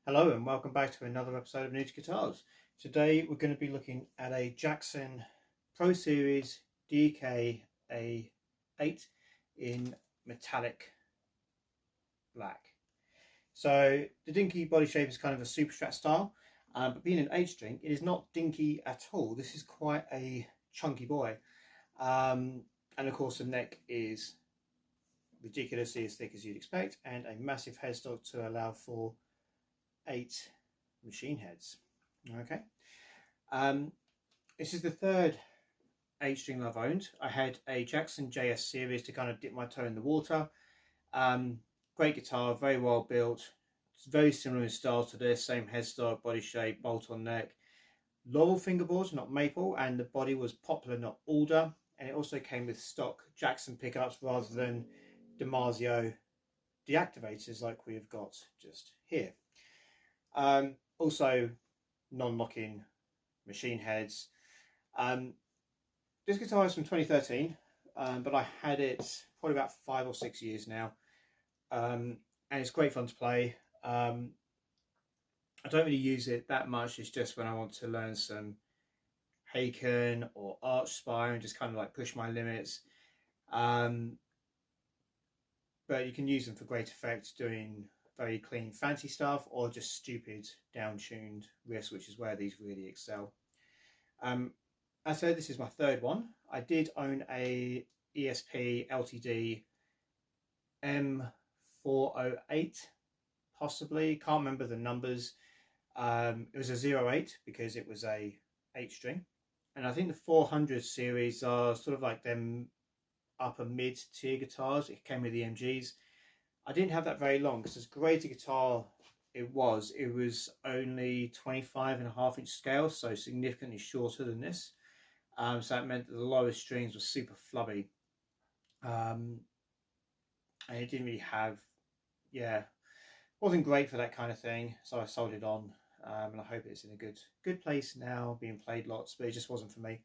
Hello and welcome back to another episode of NewtyGuitars. Today we're going to be looking at a Jackson Pro Series DKA8 in metallic black. So the dinky body shape is kind of a super strat style, but being an 8-string, it is not dinky at all. This is quite a chunky boy. And of course the neck is ridiculously as thick as you'd expect, and a massive headstock to allow for 8 machine heads. Okay, this is the third 8-string I've owned. I had a Jackson JS series to kind of dip my toe in the water. Great guitar, very well built. It's very similar in style to this, same headstock, body shape, bolt-on neck. Laurel fingerboards, not maple, and the body was poplar, not alder. And it also came with stock Jackson pickups rather than DiMarzio deactivators like we've got just here. Also non-locking machine heads. This guitar is from 2013, but I had it probably about 5 or 6 years now, and it's great fun to play. I don't really use it that much. It's just when I want to learn some Haken or arch spire and just kind of like push my limits. But you can use them for great effect doing very clean fancy stuff or just stupid down-tuned riffs, which is where these really excel. As I said, this is my third one. I did own a ESP LTD M408, possibly, can't remember the numbers. It was a 08 because it was a 8-string, and I think the 400 series are sort of like them upper mid-tier guitars. It came with the MGs. I didn't have that very long because as great a guitar it was only 25.5-inch scale, so significantly shorter than this. So that meant that the lowest strings were super flubby. And it didn't really have, wasn't great for that kind of thing. So I sold it on, and I hope it's in a good place now, being played lots, but it just wasn't for me.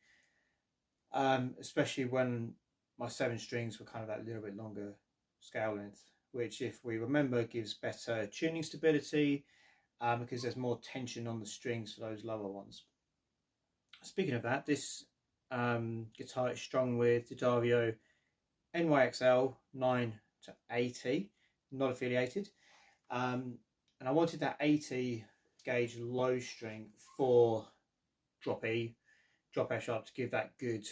Especially when my 7 strings were kind of that little bit longer scale length, which, if we remember, gives better tuning stability because there's more tension on the strings for those lower ones. Speaking of that, this guitar is strung with D'Addario NYXL 9 to 80, not affiliated, and I wanted that 80 gauge low string for drop E, drop F sharp to give that good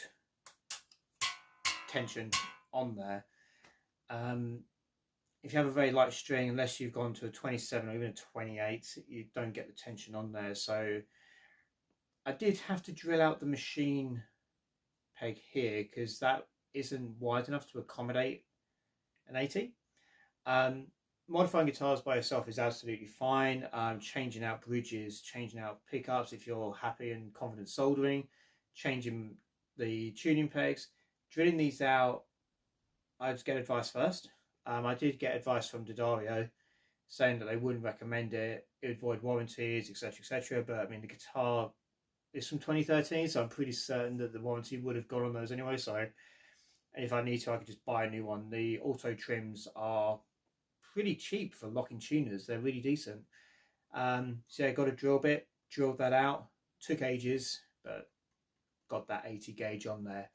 tension on there. If you have a very light string, unless you've gone to a 27 or even a 28, you don't get the tension on there. So I did have to drill out the machine peg here because that isn't wide enough to accommodate an 80. Modifying guitars by yourself is absolutely fine. Changing out bridges, changing out pickups if you're happy and confident soldering, changing the tuning pegs, drilling these out, I'd get advice first. I did get advice from D'Addario saying that they wouldn't recommend it, it would void warranties, etc, etc. But I mean, the guitar is from 2013, so I'm pretty certain that the warranty would have gone on those anyway. So if I need to, I could just buy a new one. The auto trims are pretty cheap for locking tuners. They're really decent. So yeah, got a drill bit, drilled that out. Took ages, but got that 80 gauge on there.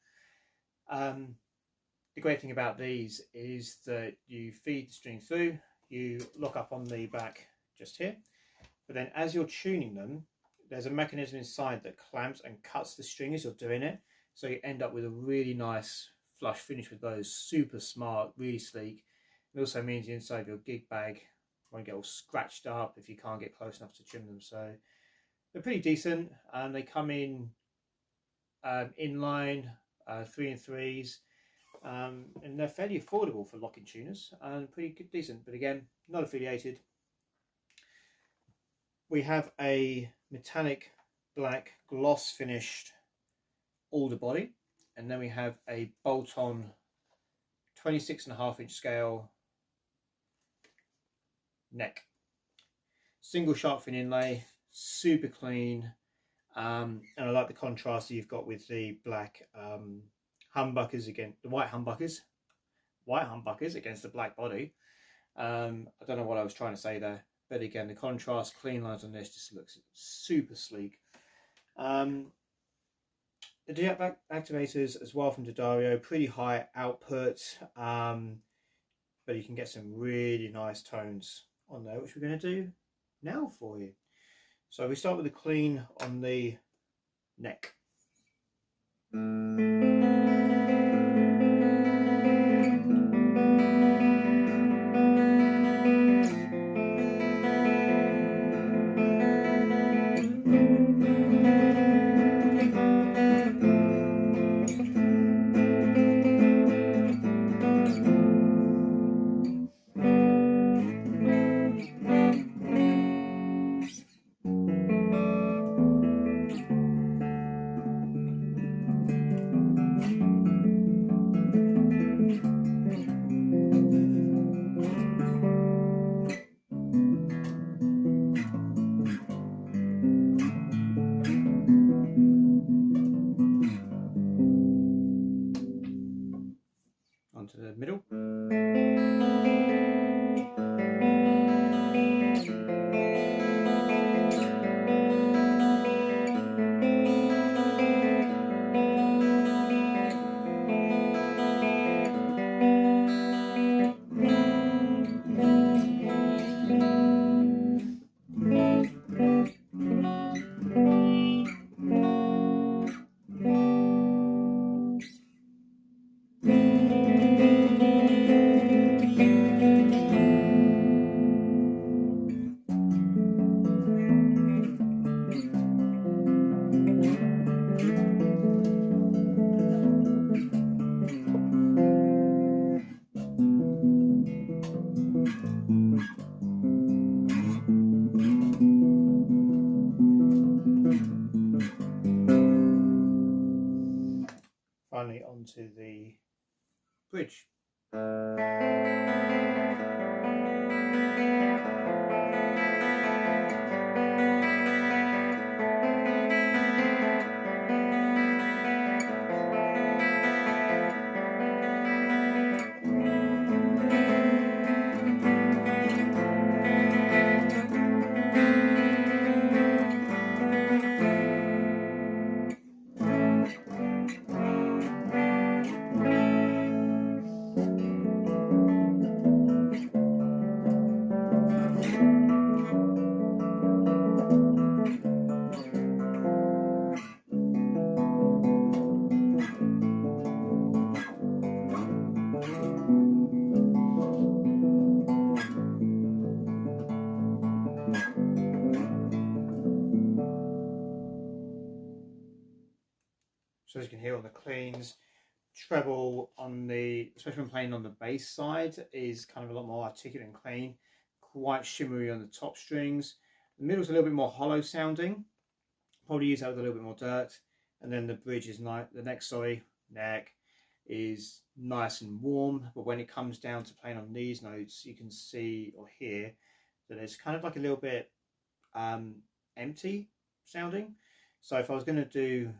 The great thing about these is that you feed the string through, you lock up on the back just here, but then as you're tuning them, there's a mechanism inside that clamps and cuts the string as you're doing it, so you end up with a really nice flush finish with those. Super smart, really sleek. It also means the inside of your gig bag won't get all scratched up if you can't get close enough to trim them. So they're pretty decent, and they come in inline 3 and 3s. And they're fairly affordable for locking tuners and pretty good, decent, but again, not affiliated. We have a metallic black gloss finished alder body, and then we have a bolt-on 26.5-inch scale neck. Single shark fin inlay, super clean, and I like the contrast that you've got with the black humbuckers against the white humbuckers against the black body. I don't know what I was trying to say there. but again, the contrast clean lines on this just looks super sleek. The deactivators as well from D'Addario, pretty high output, but you can get some really nice tones on there, which we're going to do now for you. So we start with the clean on the neck. Onto the middle. Finally onto the bridge. So as you can hear on the cleans, treble on the, especially when playing on the bass side, is kind of a lot more articulate and clean, quite shimmery on the top strings. The middle's a little bit more hollow sounding, probably use that with a little bit more dirt, and then the bridge is nice, the neck is nice and warm, but when it comes down to playing on these notes, you can see or hear that it's kind of like a little bit empty sounding. So if I was going to do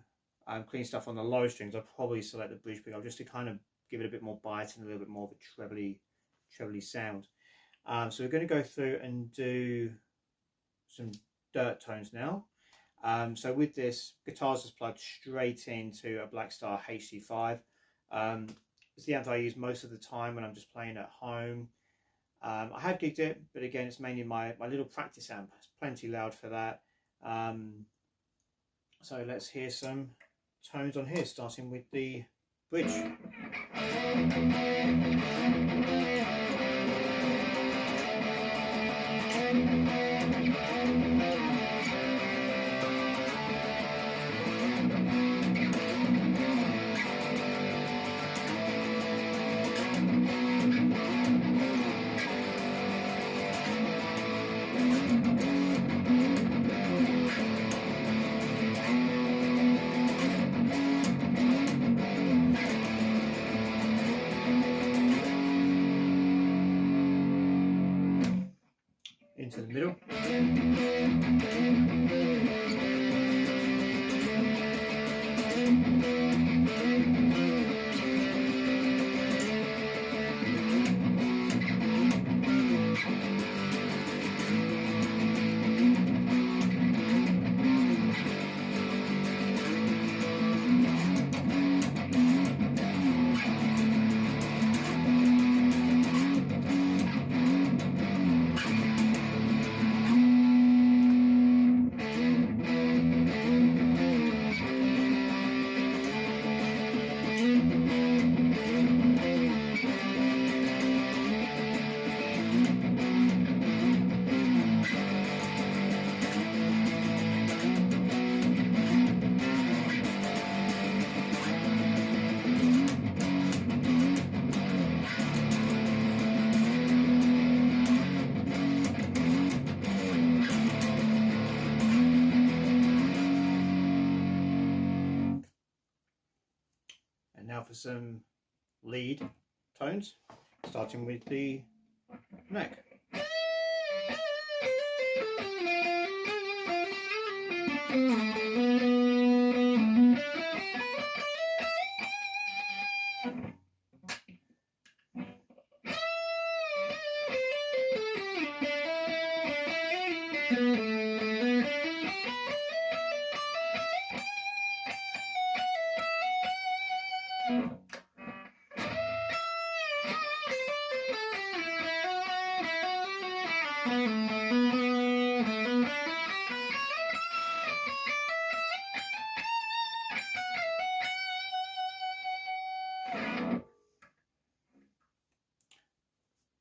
clean stuff on the low strings, I'd probably select the bridge pick up just to kind of give it a bit more bite and a little bit more of a trebly sound. So we're going to go through and do some dirt tones now. So with this, guitar's just plugged straight into a Blackstar HD5. It's the amp I use most of the time when I'm just playing at home. I have gigged it, but again, it's mainly my little practice amp. It's plenty loud for that. So let's hear some tones on here, starting with the bridge. Into the middle. now for some lead tones, starting with the neck.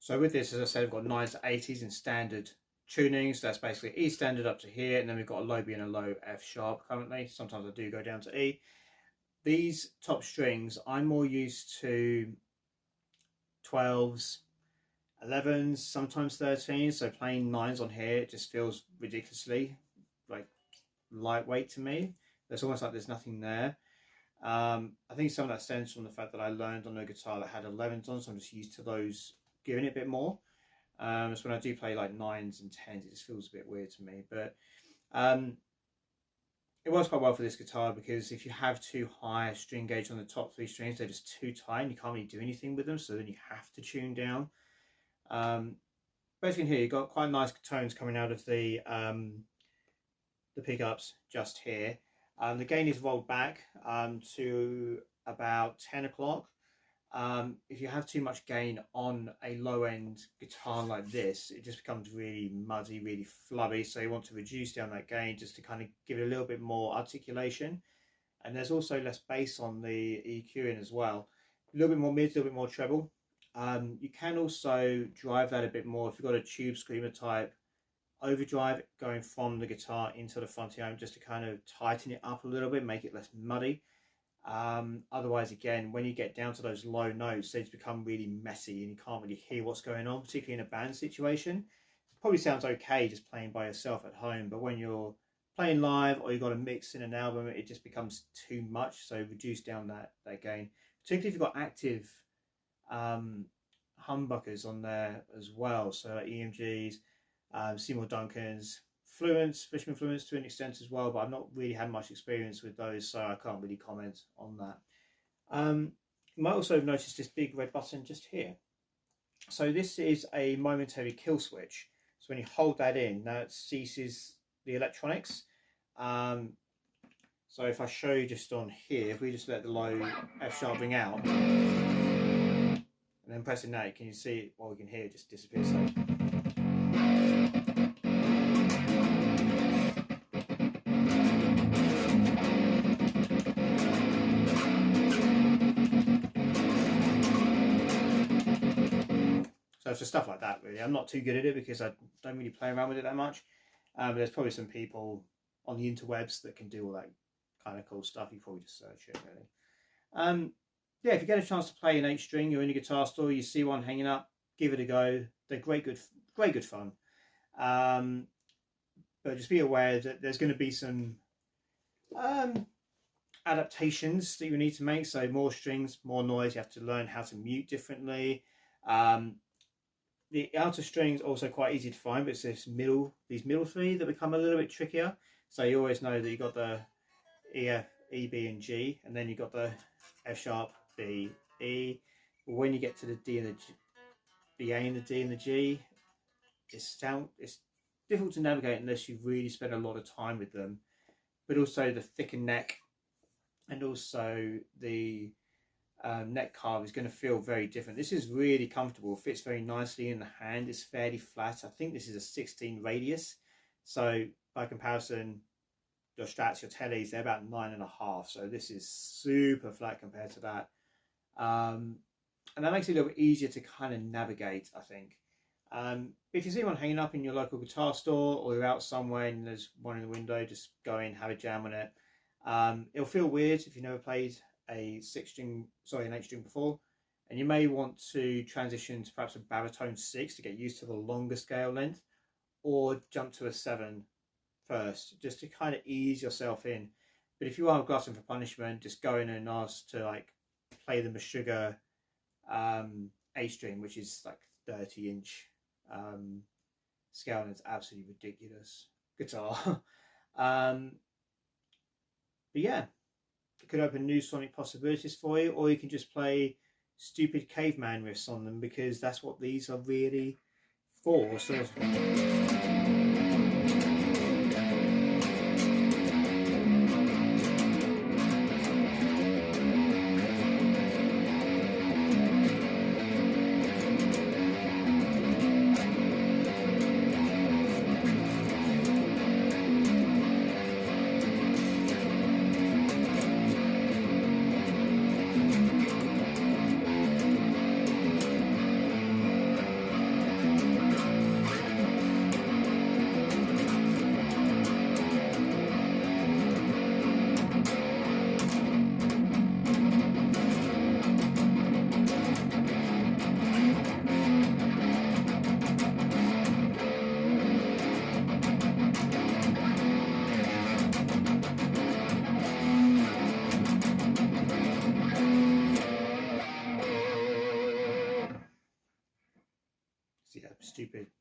So with this, as I said, we've got 9s to 80s in standard tunings. So that's basically E standard up to here, and then we've got a low B and a low F sharp currently. Sometimes I do go down to E. These top strings, I'm more used to 12s, 11s, sometimes 13s. So playing 9s on here, it just feels ridiculously like lightweight to me. It's almost like there's nothing there. I think some of that stems from the fact that I learned on a guitar that had 11s on, so I'm just used to those giving it a bit more. So when I do play like 9s and 10s, it just feels a bit weird to me. But it works quite well for this guitar, because if you have too high a string gauge on the top 3 strings, they're just too tight and you can't really do anything with them, so then you have to tune down. Basically here you've got quite nice tones coming out of the pickups just here. The gain is rolled back to about 10 o'clock. If you have too much gain on a low end guitar like this, it just becomes really muddy, really flubby. So you want to reduce down that gain just to kind of give it a little bit more articulation. And there's also less bass on the EQing as well. A little bit more mid, a little bit more treble. You can also drive that a bit more if you've got a tube screamer type overdrive going from the guitar into the frontieome, just to kind of tighten it up a little bit, make it less muddy. Otherwise, again, when you get down to those low notes, they become really messy and you can't really hear what's going on, particularly in a band situation. It probably sounds okay just playing by yourself at home, but when you're playing live or you've got a mix in an album, it just becomes too much. So reduce down that gain, particularly if you've got active humbuckers on there as well, so like EMGs, Seymour Duncans, Fluence, Fishman Fluence to an extent as well, but I've not really had much experience with those, so I can't really comment on that. You might also have noticed this big red button just here. So this is a momentary kill switch. So when you hold that in, now it ceases the electronics. So if I show you just on here, if we just let the low F sharp ring out, and then pressing that, can you see it? Well, we can hear it just disappear. So it's just stuff like that, really. I'm not too good at it because I don't really play around with it that much. But there's probably some people on the interwebs that can do all that kind of cool stuff. You probably just search it, really. Yeah, if you get a chance to play an 8-string, you're in a guitar store, you see one hanging up, give it a go. They're great good fun. But just be aware that there's going to be some adaptations that you need to make. So more strings, more noise. You have to learn how to mute differently. The outer strings also quite easy to find, but it's these middle 3 that become a little bit trickier. So you always know that you've got the E, F, E, B, and G, and then you've got the F sharp, B, E. When you get to the D and the G, the A and the D and the G, it's difficult to navigate unless you really spend a lot of time with them. But also the thicker neck and also the neck carve is going to feel very different. This is really comfortable, fits very nicely in the hand, it's fairly flat. I think this is a 16 radius, so by comparison your Strats, your Tellys, they're about 9.5, so this is super flat compared to that, and that makes it a little bit easier to kind of navigate, I think. If you see one hanging up in your local guitar store, or you're out somewhere and there's one in the window, just go in, have a jam on it. It'll feel weird if you've never played an 8-string before, and you may want to transition to perhaps a baritone 6 to get used to the longer scale length, or jump to a 7 first just to kind of ease yourself in. But if you are grasping for punishment, just go in and ask to like play the Meshuggah A string, which is like 30-inch scale, and it's absolutely ridiculous guitar. But yeah, it could open new sonic possibilities for you, or you can just play stupid caveman riffs on them, because that's what these are really for. So yeah,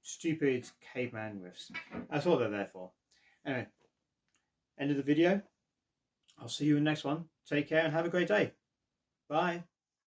stupid caveman riffs. That's what they're there for. Anyway, end of the video. I'll see you in the next one. Take care and have a great day. Bye.